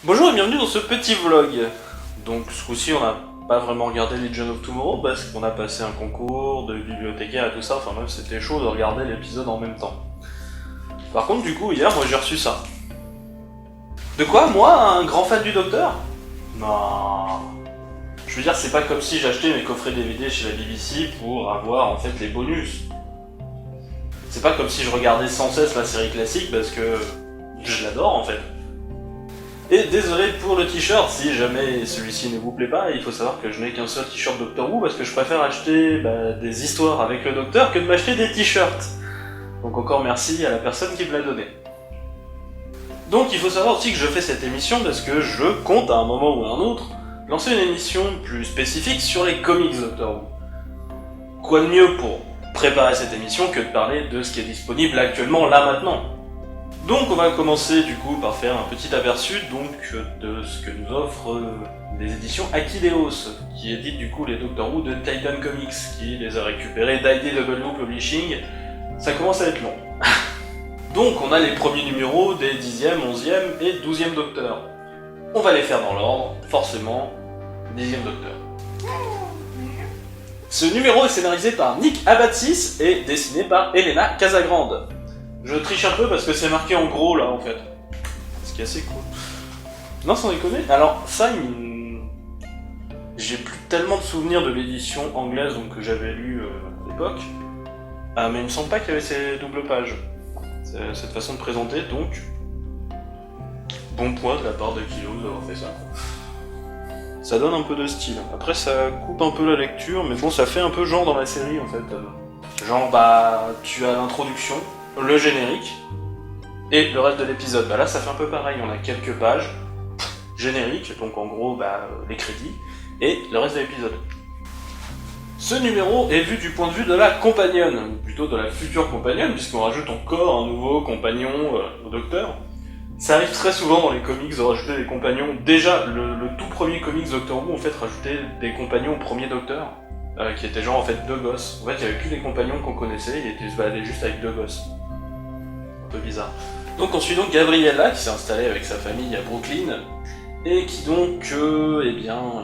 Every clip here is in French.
Bonjour et bienvenue dans ce petit vlog. Donc ce coup-ci on n'a pas vraiment regardé Legion of Tomorrow parce qu'on a passé un concours de bibliothécaire et tout ça, enfin même c'était chaud de regarder l'épisode en même temps. Par contre du coup hier moi j'ai reçu ça. De quoi? Moi, un grand fan du Docteur? Non. Je veux dire, c'est pas comme si j'achetais mes coffrets DVD chez la BBC pour avoir en fait les bonus. C'est pas comme si je regardais sans cesse la série classique parce que je l'adore en fait. Et désolé pour le t-shirt, si jamais celui-ci ne vous plaît pas, il faut savoir que je n'ai qu'un seul t-shirt Doctor Who parce que je préfère acheter des histoires avec le Docteur que de m'acheter des t-shirts. Donc encore merci à la personne qui me l'a donné. Donc il faut savoir aussi que je fais cette émission parce que je compte à un moment ou à un autre lancer une émission plus spécifique sur les comics Doctor Who. Quoi de mieux pour préparer cette émission que de parler de ce qui est disponible actuellement là maintenant. Donc on va commencer du coup par faire un petit aperçu donc de ce que nous offrent les éditions Akileos, qui éditent du coup les Doctor Who de Titan Comics, qui les a récupérés d'IDW Publishing. Ça commence à être long. Donc on a les premiers numéros des 10e, 11e et 12e Docteurs. On va les faire dans l'ordre, forcément, 10e Docteur. Ce numéro est scénarisé par Nick Abatsis et dessiné par Elena Casagrande. Je triche un peu parce que c'est marqué en gros là en fait. Ce qui est assez cool. Non, sans déconner. Alors ça, j'ai plus tellement de souvenirs de l'édition anglaise donc, que j'avais lu à l'époque. Mais il me semble pas qu'il y avait ces doubles pages. Cette façon de présenter, donc bon point de la part de Kilo d'avoir fait ça. Ça donne un peu de style. Après ça coupe un peu la lecture, mais bon ça fait un peu genre dans la série en fait. Genre tu as l'introduction, le générique, et le reste de l'épisode. Là ça fait un peu pareil, on a quelques pages, générique, donc en gros les crédits, et le reste de l'épisode. Ce numéro est vu du point de vue de la compagnonne, ou plutôt de la future compagnonne, puisqu'on rajoute encore un nouveau compagnon au Docteur. Ça arrive très souvent dans les comics de rajouter des compagnons. Déjà, le tout premier comics Doctor Who, en fait, rajoutait des compagnons au premier Docteur, qui étaient genre en fait deux gosses. En fait, il n'y avait plus les compagnons qu'on connaissait, il était se balader juste avec deux gosses. Un peu bizarre. Donc on suit donc Gabriella, qui s'est installée avec sa famille à Brooklyn, et qui donc,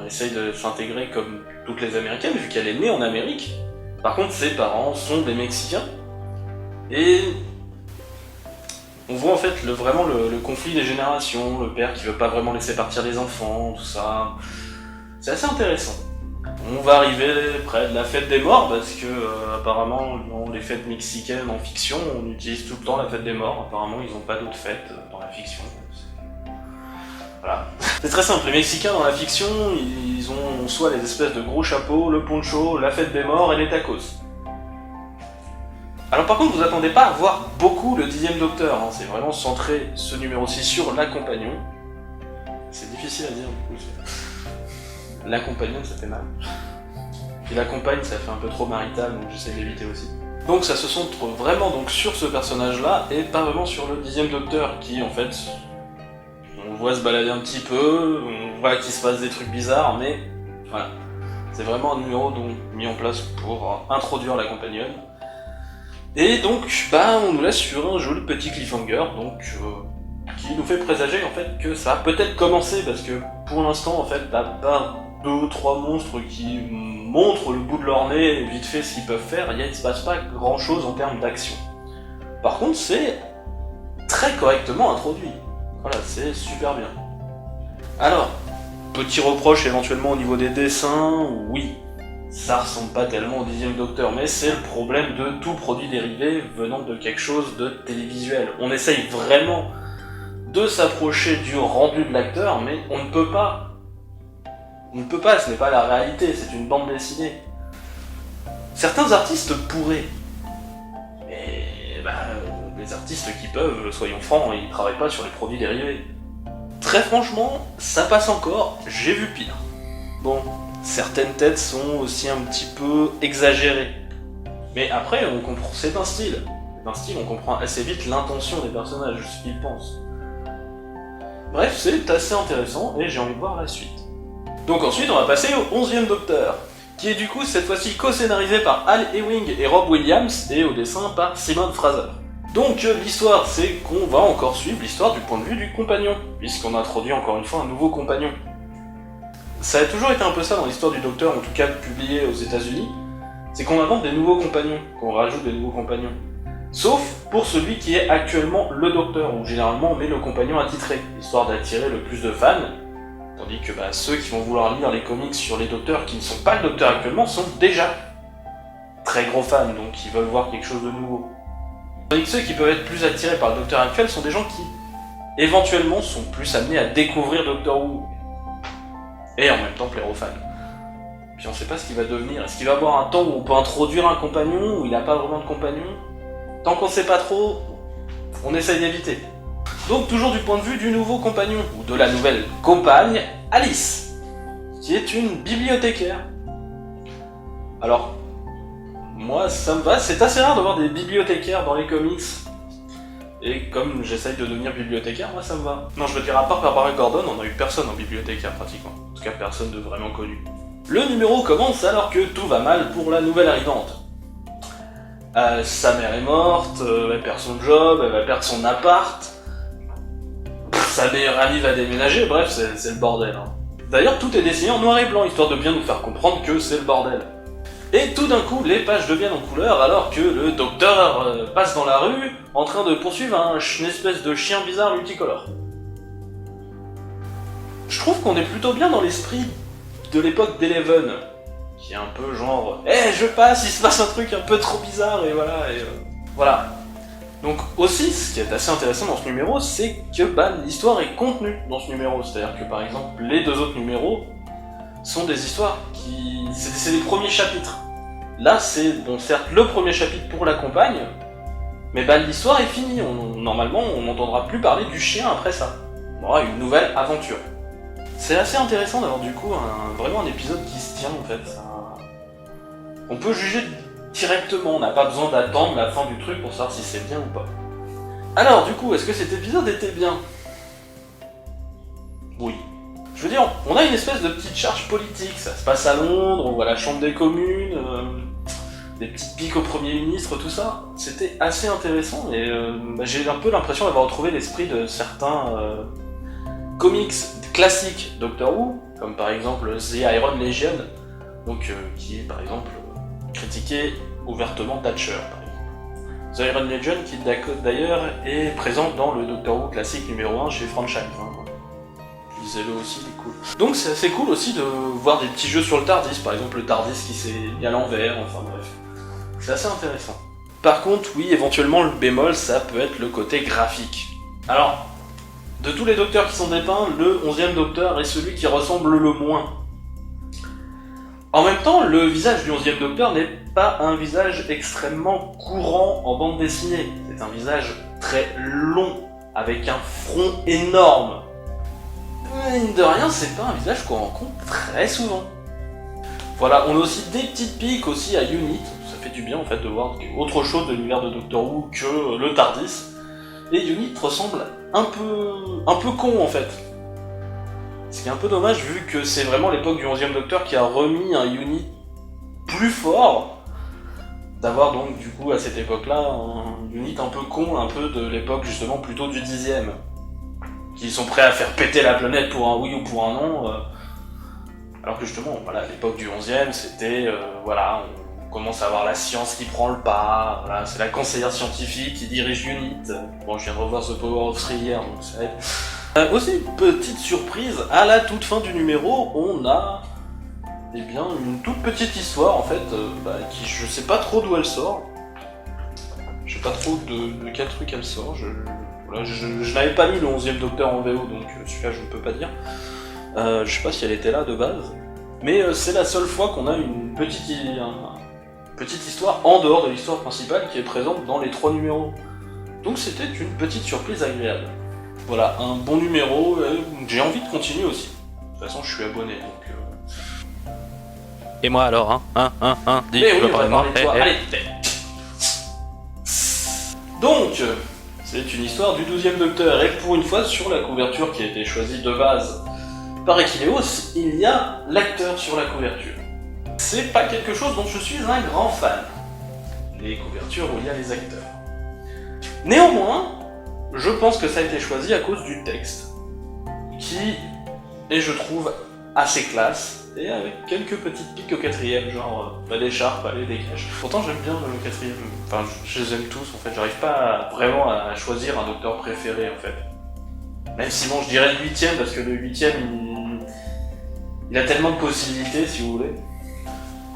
essaye de s'intégrer comme toutes les Américaines, vu qu'elle est née en Amérique. Par contre, ses parents sont des Mexicains. Et on voit en fait vraiment le conflit des générations, le père qui veut pas vraiment laisser partir les enfants, tout ça. C'est assez intéressant. On va arriver près de la fête des morts, parce que apparemment, dans les fêtes mexicaines en fiction, on utilise tout le temps la fête des morts. Apparemment, ils n'ont pas d'autres fêtes dans la fiction. Voilà. C'est très simple, les Mexicains dans la fiction, ils ont soit les espèces de gros chapeaux, le poncho, la fête des morts et les tacos. Alors par contre, vous attendez pas à voir beaucoup le 10e Docteur, hein. C'est vraiment centré ce numéro-ci sur la compagnon. C'est difficile à dire du coup. La compagnonne, ça fait mal. Puis la compagne, ça fait un peu trop marital, donc j'essaie d'éviter aussi. Donc ça se centre vraiment donc sur ce personnage-là, et pas vraiment sur le 10e Docteur, qui en fait... On voit se balader un petit peu, on voit qu'il se passe des trucs bizarres, mais voilà. C'est vraiment un numéro donc, mis en place pour introduire la compagnonne. Et donc, on nous laisse sur un joli petit cliffhanger, donc qui nous fait présager en fait que ça va peut-être commencer, parce que pour l'instant, en fait, à part 2 ou 3 monstres qui montrent le bout de leur nez et vite fait ce qu'ils peuvent faire, il ne se passe pas grand-chose en termes d'action. Par contre, c'est très correctement introduit. Voilà, c'est super bien. Alors, petit reproche éventuellement au niveau des dessins, oui, ça ressemble pas tellement au 10e Docteur, mais c'est le problème de tout produit dérivé venant de quelque chose de télévisuel. On essaye vraiment de s'approcher du rendu de l'acteur, mais on ne peut pas. On ne peut pas, ce n'est pas la réalité, c'est une bande dessinée. Certains artistes pourraient, mais les artistes qui peuvent, soyons francs, ils travaillent pas sur les produits dérivés. Très franchement, ça passe encore, j'ai vu pire. Bon, certaines têtes sont aussi un petit peu exagérées. Mais après, on comprend, c'est un style. C'est un style, on comprend assez vite l'intention des personnages, ce qu'ils pensent. Bref, c'est assez intéressant et j'ai envie de voir la suite. Donc ensuite, on va passer au 11e Docteur, qui est du coup cette fois-ci co-scénarisé par Al Ewing et Rob Williams, et au dessin par Simon Fraser. Donc l'histoire, c'est qu'on va encore suivre l'histoire du point de vue du compagnon, puisqu'on introduit encore une fois un nouveau compagnon. Ça a toujours été un peu ça dans l'histoire du Docteur, en tout cas publié aux États-Unis, c'est qu'on invente des nouveaux compagnons, qu'on rajoute des nouveaux compagnons. Sauf pour celui qui est actuellement le Docteur, où généralement on met le compagnon attitré, histoire d'attirer le plus de fans, tandis que ceux qui vont vouloir lire les comics sur les Docteurs qui ne sont pas le Docteur actuellement sont déjà très gros fans, donc ils veulent voir quelque chose de nouveau. Tandis que ceux qui peuvent être plus attirés par le Docteur actuel sont des gens qui, éventuellement, sont plus amenés à découvrir Doctor Who, et en même temps plaire aux fans. Puis on sait pas ce qu'il va devenir. Est-ce qu'il va avoir un temps où on peut introduire un compagnon, où il n'a pas vraiment de compagnon? Tant qu'on sait pas trop, on essaye d'éviter. Donc toujours du point de vue du nouveau compagnon, ou de la nouvelle compagne, Alice, qui est une bibliothécaire. Alors, moi ça me va, c'est assez rare d'avoir des bibliothécaires dans les comics. Et comme j'essaye de devenir bibliothécaire, moi ça me va. Non, je veux dire, à part Barbara Gordon, on n'a eu personne en bibliothécaire pratiquement. En tout cas, personne de vraiment connu. Le numéro commence alors que tout va mal pour la nouvelle arrivante. Sa mère est morte, elle perd son job, elle va perdre son appart. Sa meilleure amie va déménager, bref, c'est le bordel. Hein. D'ailleurs, tout est dessiné en noir et blanc, histoire de bien nous faire comprendre que c'est le bordel. Et tout d'un coup, les pages deviennent en couleur alors que le Docteur passe dans la rue en train de poursuivre une espèce de chien bizarre multicolore. Je trouve qu'on est plutôt bien dans l'esprit de l'époque d'Eleven, qui est un peu genre je passe, il se passe un truc un peu trop bizarre, et voilà, voilà. Donc aussi, ce qui est assez intéressant dans ce numéro, c'est que l'histoire est contenue dans ce numéro, c'est-à-dire que par exemple, les deux autres numéros sont des histoires qui... c'est les premiers chapitres. Là, c'est, bon, certes, le premier chapitre pour la compagne, mais l'histoire est finie, normalement, on n'entendra plus parler du chien après ça. On aura une nouvelle aventure. C'est assez intéressant d'avoir du coup vraiment un épisode qui se tient en fait. On peut juger directement, on n'a pas besoin d'attendre la fin du truc pour savoir si c'est bien ou pas. Alors du coup, est-ce que cet épisode était bien? Oui. Je veux dire, on a une espèce de petite charge politique, ça se passe à Londres, on voit la chambre des communes, des petites piques au Premier ministre, tout ça. C'était assez intéressant et j'ai un peu l'impression d'avoir retrouvé l'esprit de certains comics classiques Doctor Who, comme par exemple The Iron Legion, donc qui est par exemple critiqué ouvertement Thatcher, par exemple. The Iron Legion qui d'ailleurs est présent dans le Doctor Who classique numéro 1 chez Franchise. Lisez-le aussi, il est cool. Donc c'est assez cool aussi de voir des petits jeux sur le TARDIS, par exemple le TARDIS qui s'est mis à l'envers, enfin bref. C'est assez intéressant. Par contre, oui, éventuellement le bémol, ça peut être le côté graphique. Alors, de tous les docteurs qui sont dépeints, le 11e docteur est celui qui ressemble le moins. En même temps, le visage du 11e docteur n'est pas un visage extrêmement courant en bande dessinée. C'est un visage très long, avec un front énorme. Mine de rien, c'est pas un visage qu'on rencontre très souvent. Voilà, on a aussi des petites piques aussi à Unit, ça fait du bien en fait de voir autre chose de l'univers de Doctor Who que le TARDIS. Et Unit ressemble un peu con en fait. Ce qui est un peu dommage vu que c'est vraiment l'époque du 11e Docteur qui a remis un Unit plus fort, d'avoir donc du coup à cette époque-là un Unit un peu con, un peu de l'époque justement plutôt du 10e. Qui sont prêts à faire péter la planète pour un oui ou pour un non, alors que justement, voilà, l'époque du 11e, c'était, voilà, on commence à avoir la science qui prend le pas, voilà, c'est la conseillère scientifique qui dirige Unit. Bon, je viens de revoir The Power of Three hier, donc ça aide. Aussi, petite surprise, à la toute fin du numéro, on a, eh bien, une toute petite histoire, en fait, qui, je sais pas trop d'où elle sort. Je sais pas trop de quel truc elle sort, voilà, je n'avais pas mis le 11e Docteur en VO, donc celui-là je ne peux pas dire. Je sais pas si elle était là de base, mais c'est la seule fois qu'on a une petite histoire en dehors de l'histoire principale qui est présente dans les 3 numéros. Donc c'était une petite surprise agréable. Voilà, un bon numéro, j'ai envie de continuer aussi. De toute façon je suis abonné, donc... Et moi alors, dis, mais tu oui, vas on parler va de moi. parler de toi, allez. Donc, c'est une histoire du 12e Docteur, et pour une fois, sur la couverture qui a été choisie de base par Equileos, il y a l'acteur sur la couverture. C'est pas quelque chose dont je suis un grand fan, les couvertures où il y a les acteurs. Néanmoins, je pense que ça a été choisi à cause du texte, qui est, je trouve, assez classe, et avec quelques petites piques au quatrième, genre l'écharpe, les dégage. Pourtant j'aime bien le quatrième, enfin je les aime tous en fait, j'arrive pas vraiment à choisir un docteur préféré en fait. Même si bon je dirais le huitième, parce que le huitième il a tellement de possibilités si vous voulez.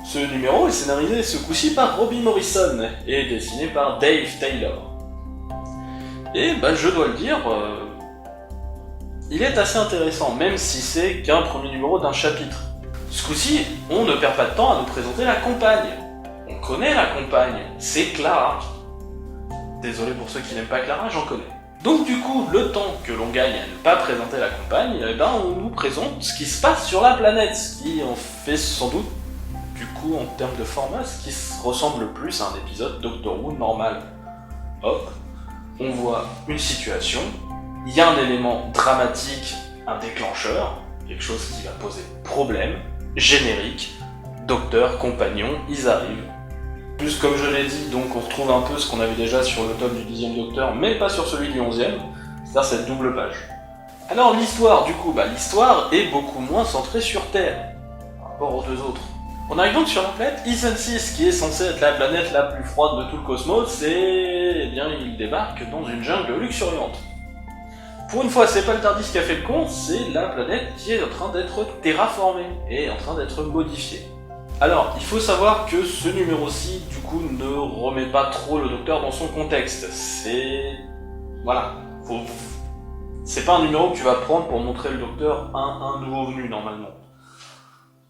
Ce numéro est scénarisé ce coup-ci par Robbie Morrison, et dessiné par Dave Taylor. Et bah je dois le dire, il est assez intéressant, même si c'est qu'un premier numéro d'un chapitre. Ce coup-ci, on ne perd pas de temps à nous présenter la compagne. On connaît la compagne, c'est Clara. Désolé pour ceux qui n'aiment pas Clara, j'en connais. Donc du coup, le temps que l'on gagne à ne pas présenter la compagne, eh ben, on nous présente ce qui se passe sur la planète, ce qui en fait sans doute, du coup, en termes de format, ce qui ressemble le plus à un épisode Doctor Who normal. Hop, on voit une situation, il y a un élément dramatique, un déclencheur, quelque chose qui va poser problème, générique, docteur, compagnon, ils arrivent. Plus comme je l'ai dit, donc on retrouve un peu ce qu'on avait déjà sur le tome du 10e docteur, mais pas sur celui du 11e, c'est-à-dire cette double page. Alors l'histoire, du coup, l'histoire est beaucoup moins centrée sur Terre, par rapport aux deux autres. On arrive donc sur la planète Ethan 6, qui est censée être la planète la plus froide de tout le cosmos, et eh bien il débarque dans une jungle luxuriante. Pour une fois, c'est pas le TARDIS qui a fait le con, c'est la planète qui est en train d'être terraformée et en train d'être modifiée. Alors, il faut savoir que ce numéro-ci, du coup, ne remet pas trop le docteur dans son contexte. C'est... Voilà. C'est pas un numéro que tu vas prendre pour montrer le docteur à un nouveau venu, normalement.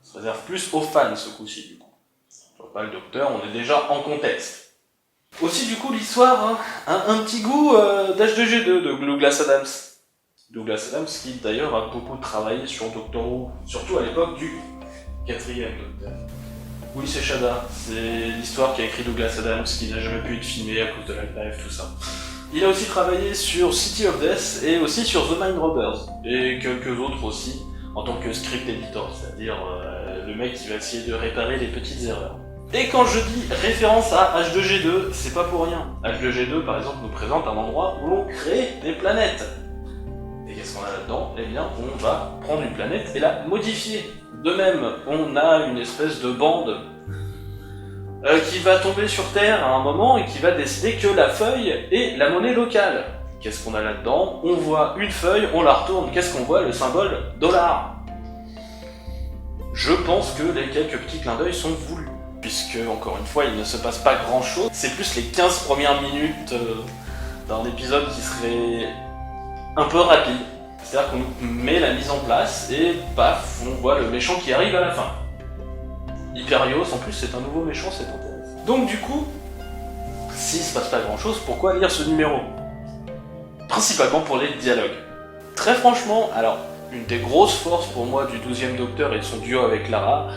Ça se réserve plus aux fans, ce coup-ci, du coup. On voit pas le docteur, on est déjà en contexte. Aussi, du coup, l'histoire a un petit goût d'H2G2 de Douglas Adams. Douglas Adams qui, d'ailleurs, a beaucoup travaillé sur Doctor Who, surtout à l'époque du 4e docteur. Oui, c'est Shada, c'est l'histoire qu'a écrit Douglas Adams, qui n'a jamais pu être filmée à cause de la grève, tout ça. Il a aussi travaillé sur City of Death et aussi sur The Mind Robbers, et quelques autres aussi, en tant que script editor, c'est-à-dire le mec qui va essayer de réparer les petites erreurs. Et quand je dis référence à H2G2, c'est pas pour rien. H2G2, par exemple, nous présente un endroit où l'on crée des planètes. Et qu'est-ce qu'on a là-dedans? Eh bien, on va prendre une planète et la modifier. De même, on a une espèce de bande qui va tomber sur Terre à un moment et qui va décider que la feuille est la monnaie locale. Qu'est-ce qu'on a là-dedans? On voit une feuille, on la retourne, qu'est-ce qu'on voit? Le symbole dollar. Je pense que les quelques petits clins d'œil sont voulus. Puisque, encore une fois, il ne se passe pas grand-chose. C'est plus les 15 premières minutes d'un épisode qui serait un peu rapide. C'est-à-dire qu'on met la mise en place et paf, on voit le méchant qui arrive à la fin. Hyperios, en plus, c'est un nouveau méchant, c'est intéressant. Donc du coup, s'il se passe pas grand-chose, pourquoi lire ce numéro? Principalement pour les dialogues. Très franchement, alors, une des grosses forces pour moi du 12e Docteur et de son duo avec Clara,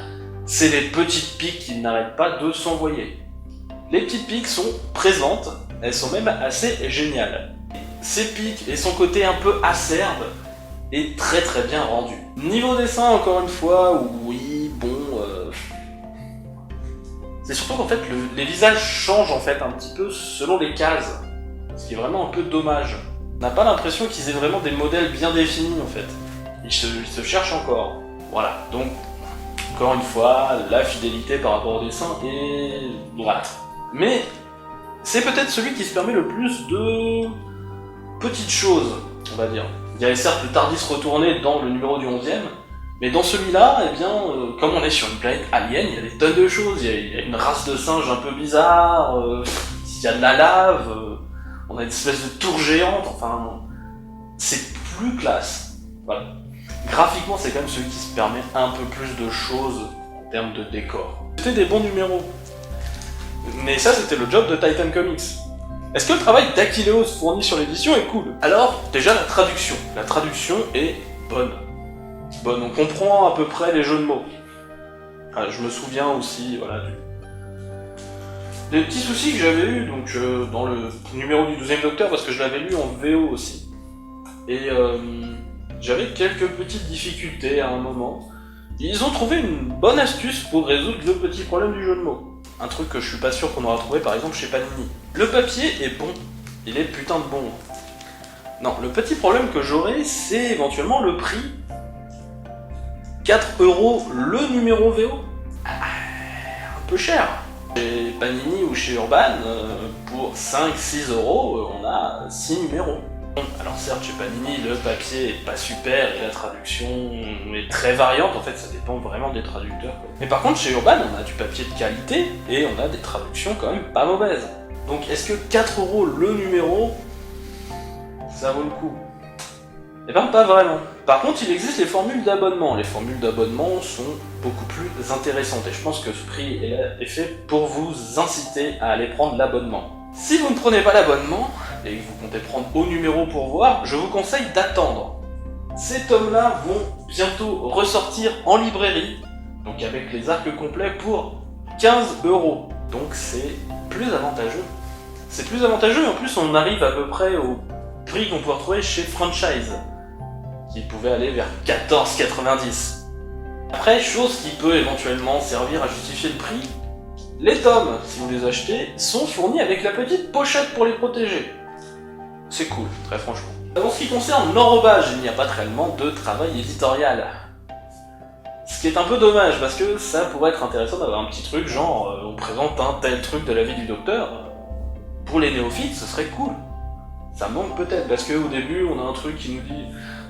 c'est les petites piques qui n'arrêtent pas de s'envoyer. Les petites piques sont présentes, elles sont même assez géniales. Ces piques et son côté un peu acerbe est très très bien rendu. Niveau dessin, encore une fois, oui, bon... C'est surtout qu'en fait, les visages changent en fait un petit peu selon les cases. Ce qui est vraiment un peu dommage. On n'a pas l'impression qu'ils aient vraiment des modèles bien définis en fait. Ils se cherchent encore. Voilà, donc... Encore une fois, la fidélité par rapport au dessin est droite. Mais c'est peut-être celui qui se permet le plus de petites choses, on va dire. Il y avait certes le TARDIS retourné dans le numéro du 11e, mais dans celui-là, eh bien, comme on est sur une planète alien, il y a des tonnes de choses. Il y a une race de singes un peu bizarre, il y a de la lave, on a une espèce de tour géante, enfin... C'est plus classe. Voilà. Graphiquement, c'est quand même celui qui se permet un peu plus de choses en termes de décor. C'était des bons numéros. Mais ça, c'était le job de Titan Comics. Est-ce que le travail d'Aquileos fourni sur l'édition est cool? Alors, déjà la traduction. La traduction est bonne. Bonne, on comprend à peu près les jeux de mots. Ah, je me souviens aussi, voilà, des petits soucis que j'avais eu donc dans le numéro du 12e Docteur, parce que je l'avais lu en VO aussi. Et j'avais quelques petites difficultés à un moment. Ils ont trouvé une bonne astuce pour résoudre le petit problème du jeu de mots. Un truc que je suis pas sûr qu'on aura trouvé par exemple chez Panini. Le papier est bon. il est putain de bon. Non, le petit problème que j'aurais, c'est éventuellement le prix. 4 € le numéro VO. Un peu cher. Chez Panini ou chez Urban, pour 5-6 €, on a 6 numéros. Alors certes, chez Panini, le papier est pas super et la traduction est très variante, en fait ça dépend vraiment des traducteurs. Mais par contre, chez Urban, on a du papier de qualité et on a des traductions quand même pas mauvaises. Donc est-ce que 4 € le numéro, ça vaut le coup? Eh ben pas vraiment. Par contre, il existe les formules d'abonnement. Les formules d'abonnement sont beaucoup plus intéressantes et je pense que ce prix est fait pour vous inciter à aller prendre l'abonnement. Si vous ne prenez pas l'abonnement, et que vous comptez prendre au numéro pour voir, je vous conseille d'attendre. Ces tomes-là vont bientôt ressortir en librairie, donc avec les arcs complets pour 15 €. Donc c'est plus avantageux. C'est plus avantageux et en plus on arrive à peu près au prix qu'on peut retrouver chez Franchise, qui pouvait aller vers 14,90 €. Après, chose qui peut éventuellement servir à justifier le prix, les tomes, si vous les achetez, sont fournis avec la petite pochette pour les protéger. C'est cool, très franchement. En ce qui concerne l'enrobage, il n'y a pas réellement de travail éditorial. Ce qui est un peu dommage, parce que ça pourrait être intéressant d'avoir un petit truc, genre on présente un tel truc de la vie du docteur. Pour les néophytes, ce serait cool. Ça manque peut-être, parce qu'au début, on a un truc qui nous dit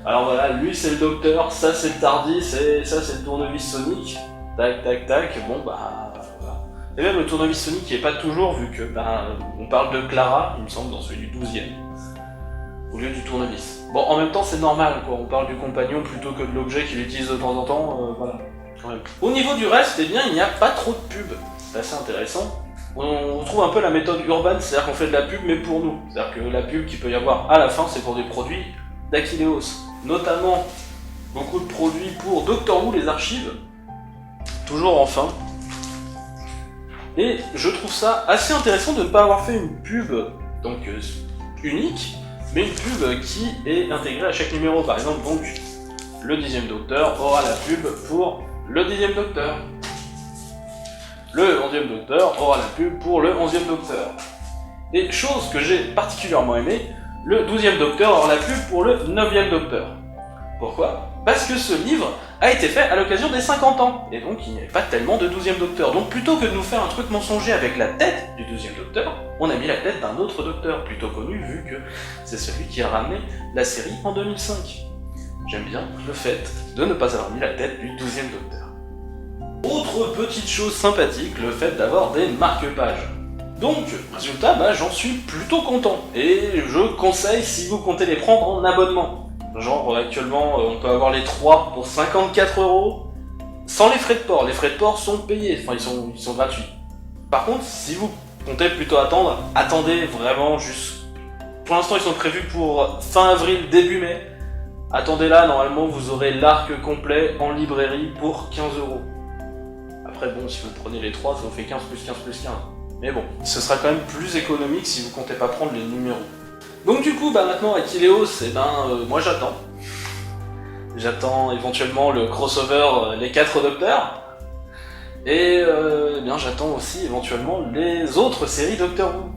alors voilà, lui c'est le docteur, ça c'est le Tardis, ça c'est le tournevis Sonic. Tac, tac, tac, bon bah... voilà. Et même le tournevis Sonic qui est pas toujours, vu que on parle de Clara, il me semble, dans celui du 12e. Au lieu du tournevis. Bon, en même temps, c'est normal, quoi. On parle du compagnon plutôt que de l'objet qu'il utilise de temps en temps, voilà. Quand même. Au niveau du reste, eh bien, il n'y a pas trop de pub. C'est assez intéressant. On retrouve un peu la méthode Urban, c'est-à-dire qu'on fait de la pub, mais pour nous. C'est-à-dire que la pub qu'il peut y avoir à la fin, c'est pour des produits d'Aquileos. Notamment, beaucoup de produits pour Doctor Who, les archives. Toujours en fin. Et je trouve ça assez intéressant de ne pas avoir fait une pub, donc, unique, mais une pub qui est intégrée à chaque numéro. Par exemple, donc, le 10e Docteur aura la pub pour le 10e Docteur. Le 11e Docteur aura la pub pour le 11e Docteur. Et chose que j'ai particulièrement aimé, le 12e Docteur aura la pub pour le 9e Docteur. Pourquoi? Parce que ce livre a été fait à l'occasion des 50 ans, et donc il n'y avait pas tellement de 12e Docteur. Donc plutôt que de nous faire un truc mensonger avec la tête du 12e Docteur, on a mis la tête d'un autre Docteur, plutôt connu vu que c'est celui qui a ramené la série en 2005. J'aime bien le fait de ne pas avoir mis la tête du 12e Docteur. Autre petite chose sympathique, le fait d'avoir des marque-pages. Donc, résultat, j'en suis plutôt content, et je conseille si vous comptez les prendre en abonnement. Genre, actuellement, on peut avoir les 3 pour 54 €, sans les frais de port. Les frais de port sont payés, enfin ils sont gratuits. Par contre, si vous comptez plutôt attendre, attendez vraiment juste... Pour l'instant, ils sont prévus pour fin avril, début mai. Attendez là, normalement, vous aurez l'arc complet en librairie pour 15 €. Après, bon, si vous prenez les 3, ça vous fait 15 plus 15 plus 15. Mais bon, ce sera quand même plus économique si vous comptez pas prendre les numéros. Donc du coup, maintenant Aquileos, moi j'attends. J'attends éventuellement le crossover Les 4 Docteurs. Et j'attends aussi éventuellement les autres séries Doctor Who.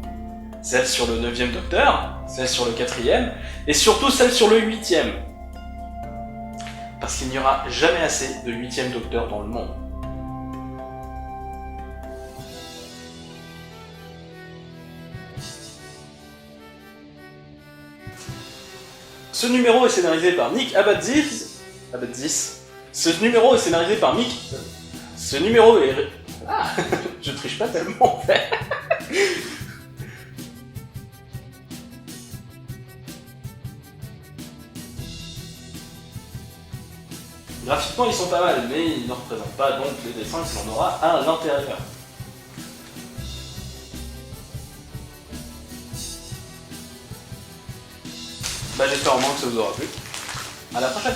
Celle sur le 9e Docteur, celle sur le 4e, et surtout celle sur le 8e. Parce qu'il n'y aura jamais assez de 8e Docteur dans le monde. Ce numéro est scénarisé par Nick Abadzis. Ce numéro est scénarisé par Mick. Ce numéro est... Ah, je triche pas tellement en fait. Graphiquement ils sont pas mal, mais ils ne représentent pas donc les dessins que l'on aura à l'intérieur. J'espère au moins que ça vous aura plu. À la prochaine!